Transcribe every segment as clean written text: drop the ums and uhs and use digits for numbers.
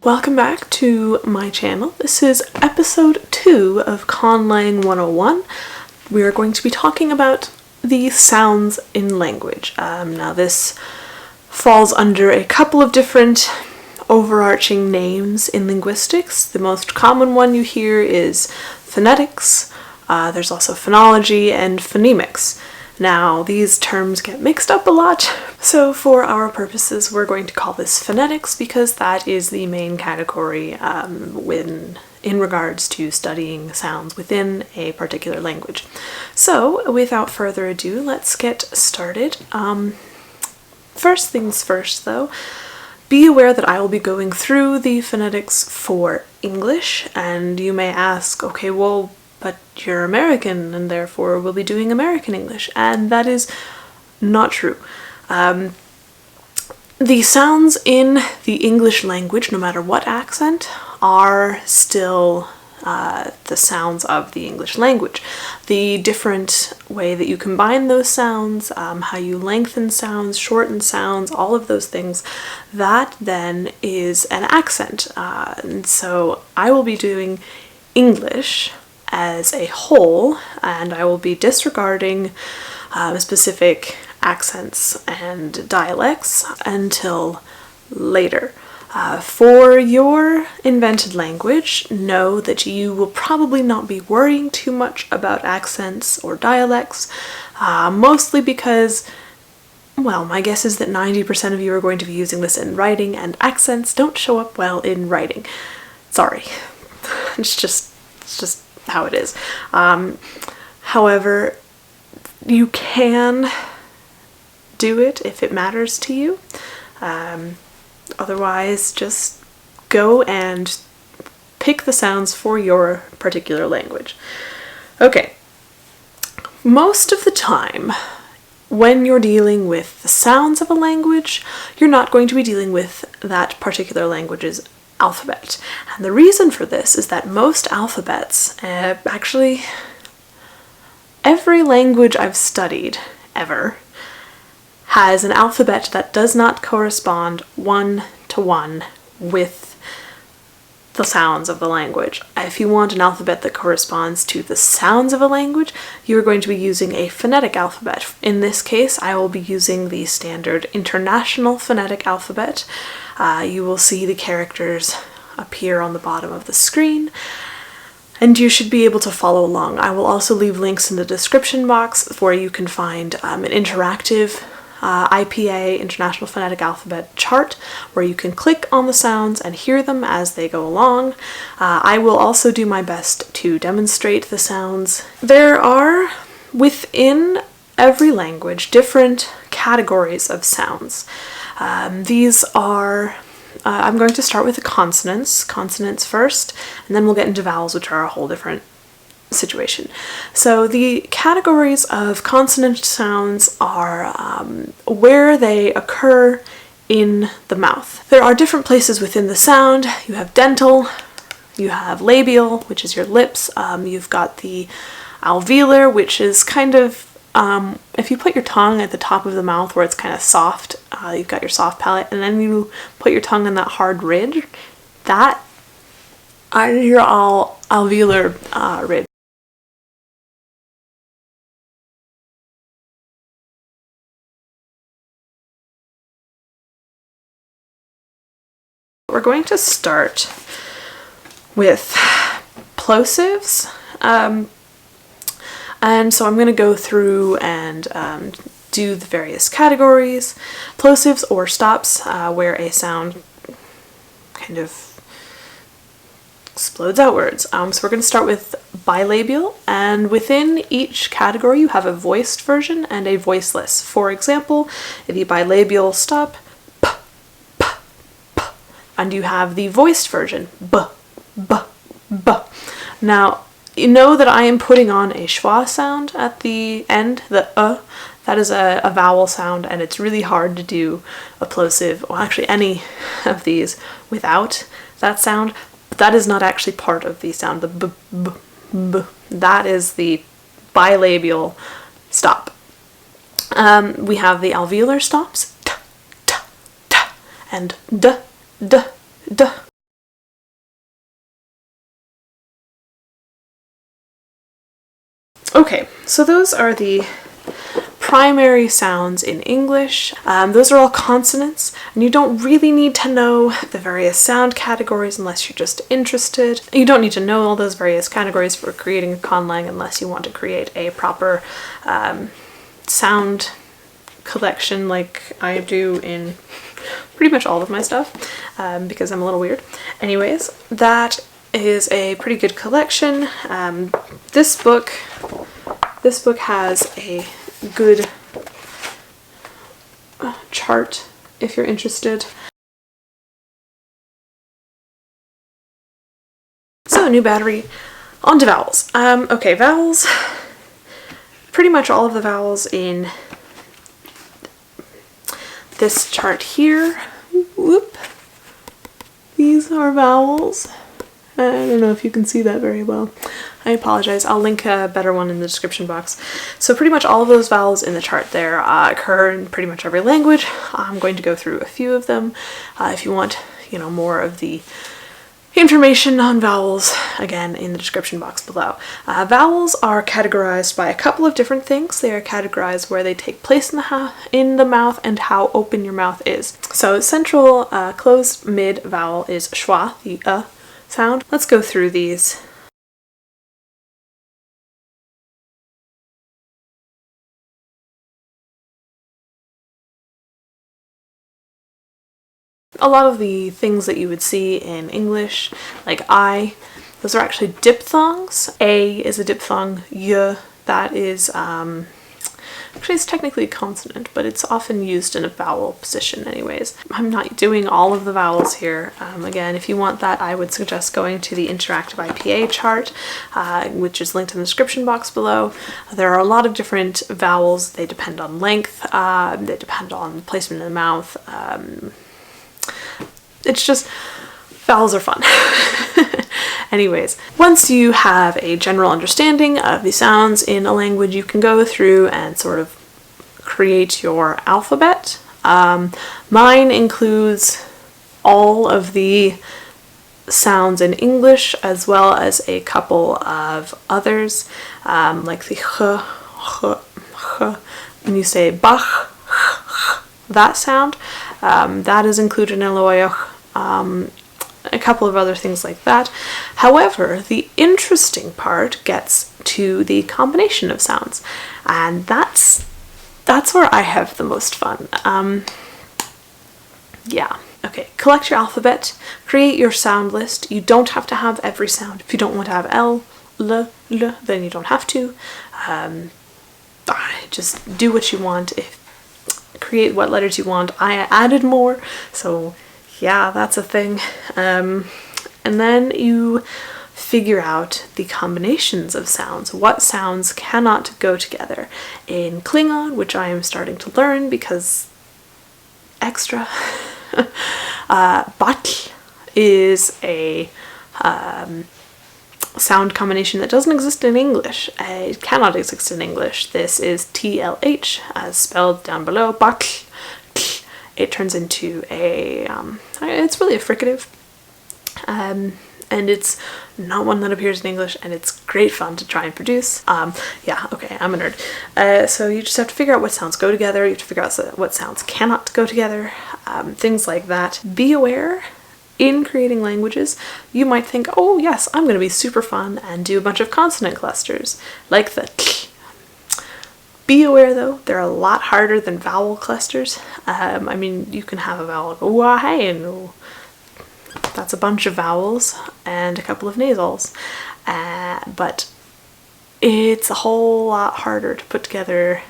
Welcome back to my channel. This is episode 2 of Conlang 101. We are going to be talking about the sounds in language. Now this falls under a couple of different overarching names in linguistics. The most common one you hear is phonetics. There's also phonology and phonemics. Now, these terms get mixed up a lot, so for our purposes we're going to call this phonetics because that is the main category in regards to studying sounds within a particular language. So, without further ado, let's get started. First things first though, be aware that I will be going through the phonetics for English, and you may ask, okay, well, but you're American and therefore we'll be doing American English, and that is not true. The sounds in the English language, no matter what accent, are still the sounds of the English language. The different way that you combine those sounds, how you lengthen sounds, shorten sounds, all of those things, that then is an accent. And so I will be doing English as a whole, and I will be disregarding specific accents and dialects until later. For your invented language, know that you will probably not be worrying too much about accents or dialects, mostly because, well, my guess is that 90% of you are going to be using this in writing, and accents don't show up well in writing. Sorry. It's just how it is. However, you can do it if it matters to you. Otherwise, just go and pick the sounds for your particular language. Okay. Most of the time, when you're dealing with the sounds of a language, you're not going to be dealing with that particular language's alphabet. And the reason for this is that most alphabets, actually every language I've studied ever, has an alphabet that does not correspond one-to-one with the sounds of the language. If you want an alphabet that corresponds to the sounds of a language, you're going to be using a phonetic alphabet. In this case, I will be using the standard International Phonetic Alphabet. You will see the characters appear on the bottom of the screen, and you should be able to follow along. I will also leave links in the description box where you can find an interactive IPA, International Phonetic Alphabet chart, where you can click on the sounds and hear them as they go along. I will also do my best to demonstrate the sounds. There are, within every language, different categories of sounds. These are, I'm going to start with the consonants first, and then we'll get into vowels, which are a whole different situation. So the categories of consonant sounds are where they occur in the mouth. There are different places within the sound. You have dental, you have labial, which is your lips, you've got the alveolar, which is kind of, if you put your tongue at the top of the mouth where it's kind of soft, you've got your soft palate, and then you put your tongue on that hard ridge, that are your alveolar ridge. We're going to start with plosives, and so I'm going to go through and do the various categories. Plosives, or stops, where a sound kind of explodes outwards. So we're going to start with bilabial, and within each category you have a voiced version and a voiceless. For example, if you bilabial stop, and you have the voiced version, b, b, b. Now, you know that I am putting on a schwa sound at the end, the that is a vowel sound, and it's really hard to do a plosive, well actually any of these, without that sound. But that is not actually part of the sound, the b, b, b. That is the bilabial stop. We have the alveolar stops, t, t, t, and d, d, d. Okay, so those are the primary sounds in English. Those are all consonants, and you don't really need to know the various sound categories unless you're just interested. You don't need to know all those various categories for creating a conlang unless you want to create a proper sound collection like I do in pretty much all of my stuff, because I'm a little weird. Anyways, that is a pretty good collection. This book has a good chart if you're interested. So, new battery, on to vowels. Okay, vowels, pretty much all of the vowels in this chart here, whoop, these are vowels. I don't know if you can see that very well. I apologize. I'll link a better one in the description box. So pretty much all of those vowels in the chart there occur in pretty much every language. I'm going to go through a few of them. If you want, more of the information on vowels, again, in the description box below. Vowels are categorized by a couple of different things. They are categorized where they take place in the mouth and how open your mouth is. So central closed mid vowel is schwa, the sound. Let's go through these. A lot of the things that you would see in English, like I, those are actually diphthongs. A is a diphthong, y, that is, actually it's technically a consonant, but it's often used in a vowel position anyways. I'm not doing all of the vowels here. Again, if you want that, I would suggest going to the interactive IPA chart, which is linked in the description box below. There are a lot of different vowels. They depend on length, they depend on placement in the mouth. It's just, vowels are fun. Anyways, once you have a general understanding of the sounds in a language, you can go through and sort of create your alphabet. Mine includes all of the sounds in English as well as a couple of others, like the when you say bach, that sound, that is included in Eloaech. A couple of other things like that. However, the interesting part gets to the combination of sounds, and that's where I have the most fun. Yeah. Okay, collect your alphabet, create your sound list. You don't have to have every sound. If you don't want to have L, L, L, then you don't have to. Just do what you want. Create what letters you want. I added more, so yeah, that's a thing. And then you figure out the combinations of sounds. What sounds cannot go together. In Klingon, which I am starting to learn because extra, batl is a sound combination that doesn't exist in English. It cannot exist in English. This is TLH, as spelled down below, batl. It turns into a, it's really a fricative, and it's not one that appears in English, and it's great fun to try and produce. Yeah, okay, I'm a nerd. So you just have to figure out what sounds go together, you have to figure out what sounds cannot go together, things like that. Be aware, in creating languages, you might think, oh yes, I'm going to be super fun and do a bunch of consonant clusters, like the k. Be aware though, they're a lot harder than vowel clusters. I mean, you can have a vowel like ooh, ah, hey, and ooh. That's a bunch of vowels and a couple of nasals. But it's a whole lot harder to put together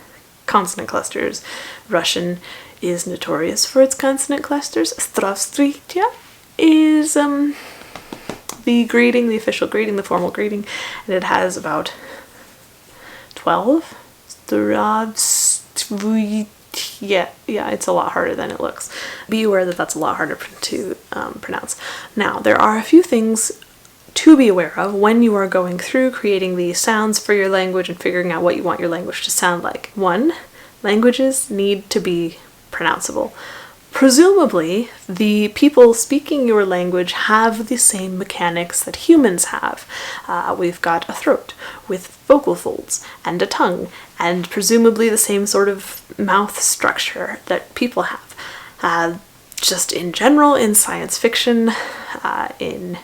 consonant clusters. Russian is notorious for its consonant clusters. Здравствуйте is the greeting, the official greeting, the formal greeting, and it has about 12. Yeah, it's a lot harder than it looks. Be aware that that's a lot harder to pronounce. Now, there are a few things to be aware of when you are going through creating the sounds for your language and figuring out what you want your language to sound like. One, languages need to be pronounceable. Presumably, the people speaking your language have the same mechanics that humans have. We've got a throat with vocal folds and a tongue, and presumably the same sort of mouth structure that people have. Just in general, in science fiction, in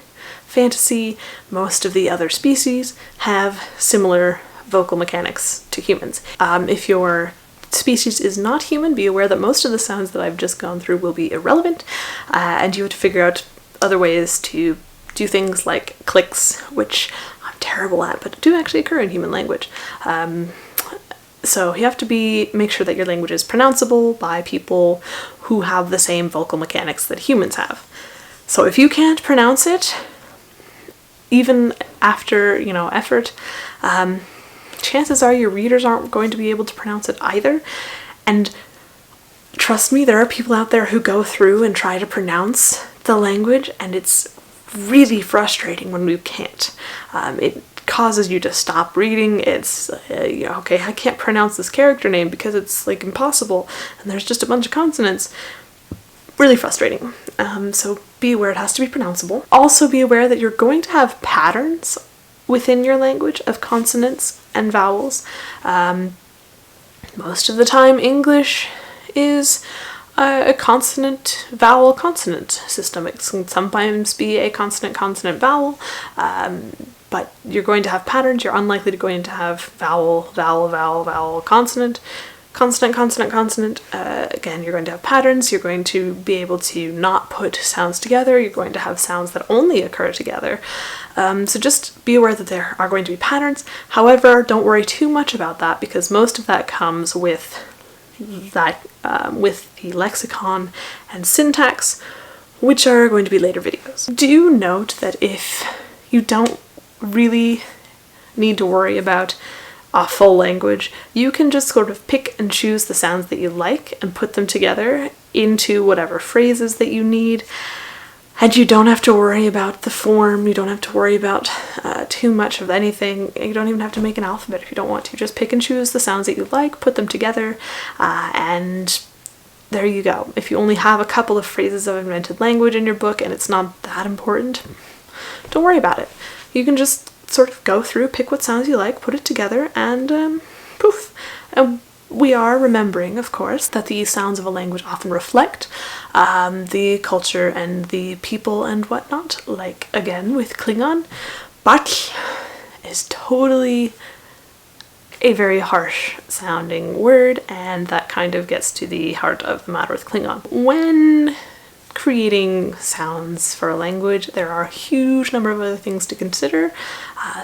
fantasy, most of the other species have similar vocal mechanics to humans. If your species is not human, be aware that most of the sounds that I've just gone through will be irrelevant, and you have to figure out other ways to do things like clicks, which I'm terrible at, but do actually occur in human language. So you have to make sure that your language is pronounceable by people who have the same vocal mechanics that humans have. So if you can't pronounce it, even after, effort, chances are your readers aren't going to be able to pronounce it either. And trust me, there are people out there who go through and try to pronounce the language, and it's really frustrating when we can't. It causes you to stop reading. It's, okay, I can't pronounce this character name because it's like impossible, and there's just a bunch of consonants. Really frustrating. So be aware it has to be pronounceable. Also be aware that you're going to have patterns within your language of consonants and vowels. Most of the time English is a consonant vowel consonant system. It can sometimes be a consonant consonant vowel, but you're going to have patterns. You're unlikely to going to have vowel vowel vowel vowel consonant consonant consonant consonant. Again, you're going to have patterns. You're going to be able to not put sounds together. You're going to have sounds that only occur together. So just be aware that there are going to be patterns. However, don't worry too much about that, because most of that comes with the lexicon and syntax, which are going to be later videos. Do note that if you don't really need to worry about a full language, you can just sort of pick and choose the sounds that you like and put them together into whatever phrases that you need. And you don't have to worry about the form, you don't have to worry about too much of anything. You don't even have to make an alphabet if you don't want to. Just pick and choose the sounds that you like, put them together, and there you go. If you only have a couple of phrases of invented language in your book and it's not that important, don't worry about it. You can just sort of go through, pick what sounds you like, put it together, and poof. And we are remembering, of course, that the sounds of a language often reflect the culture and the people and whatnot. Like, again, with Klingon, Bach is totally a very harsh sounding word, and that kind of gets to the heart of the matter with Klingon. When creating sounds for a language, there are a huge number of other things to consider.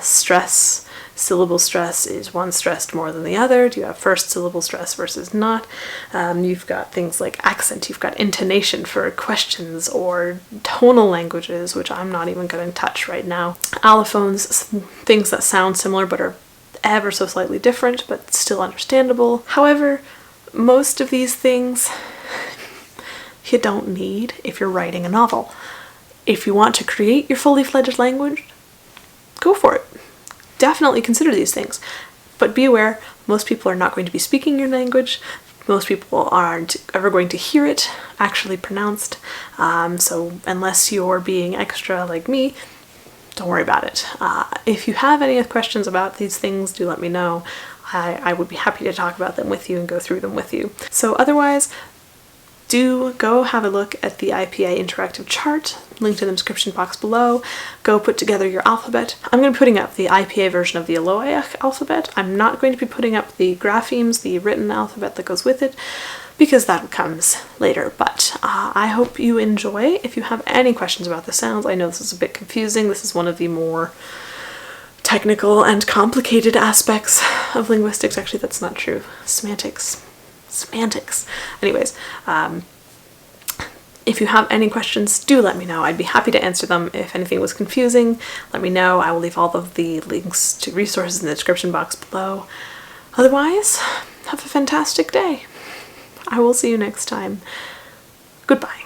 Stress, syllable stress, is one stressed more than the other? Do you have first syllable stress versus not? You've got things like accent, you've got intonation for questions or tonal languages, which I'm not even going to touch right now. Allophones, things that sound similar but are ever so slightly different, but still understandable. However, most of these things you don't need if you're writing a novel. If you want to create your fully fledged language, go for it. Definitely consider these things. But be aware, most people are not going to be speaking your language. Most people aren't ever going to hear it actually pronounced. So unless you're being extra like me, don't worry about it. If you have any questions about these things, do let me know. I would be happy to talk about them with you and go through them with you. So otherwise, do go have a look at the IPA interactive chart, linked in the description box below. Go put together your alphabet. I'm going to be putting up the IPA version of the Eloaech alphabet. I'm not going to be putting up the graphemes, the written alphabet that goes with it, because that comes later. But I hope you enjoy. If you have any questions about the sounds, I know this is a bit confusing. This is one of the more technical and complicated aspects of linguistics. Actually, that's not true. Semantics. Anyways, if you have any questions, do let me know. I'd be happy to answer them. If anything was confusing, let me know. I will leave all of the links to resources in the description box below. Otherwise, have a fantastic day. I will see you next time. Goodbye.